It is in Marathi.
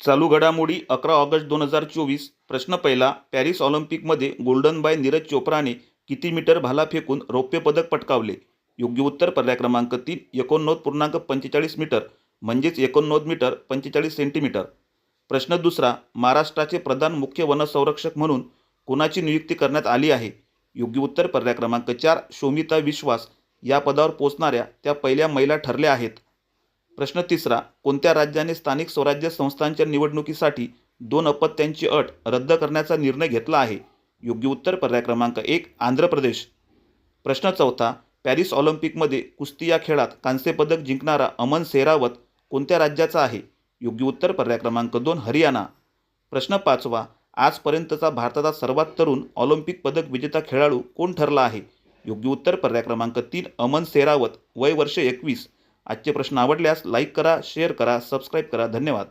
चालू घडामोडी 11 ऑगस्ट 2024. प्रश्न पहिला. पॅरिस ऑलिम्पिकमध्ये गोल्डन बाय नीरज चोप्राने किती मीटर भाला फेकून रौप्य पदक पटकावले? योग्य उत्तर पर्याय क्रमांक 3 89.45 मीटर म्हणजेच 89 मीटर 45 सेंटीमीटर. प्रश्न दुसरा. महाराष्ट्राचे प्रधान मुख्य वनसंरक्षक म्हणून कोणाची नियुक्ती करण्यात आली आहे? योग्य उत्तर पर्याय क्रमांक 4 शोमिता विश्वास या पदावर पोहोचणाऱ्या त्या पहिल्या महिला ठरल्या आहेत. प्रश्न तिसरा. कोणत्या राज्याने स्थानिक स्वराज्य संस्थांच्या निवडणुकीसाठी 2 अपत्यांची अट रद्द करण्याचा निर्णय घेतला आहे? योग्य उत्तर पर्याय क्रमांक 1 आंध्र प्रदेश. प्रश्न चौथा. पॅरिस ऑलिम्पिकमध्ये कुस्ती या खेळात कांस्यपदक जिंकणारा अमन सेहरावत कोणत्या राज्याचा आहे? योग्य उत्तर पर्याय क्रमांक 2 हरियाणा. प्रश्न पाचवा. आजपर्यंतचा भारताचा सर्वात तरुण ऑलिम्पिक पदक विजेता खेळाडू कोण ठरला आहे? योग्य उत्तर पर्याय क्रमांक 3 अमन सेहरावत, वय वर्ष 21. आजचे प्रश्न आवडल्यास लाईक करा, शेअर करा, सबस्क्राईब करा. धन्यवाद.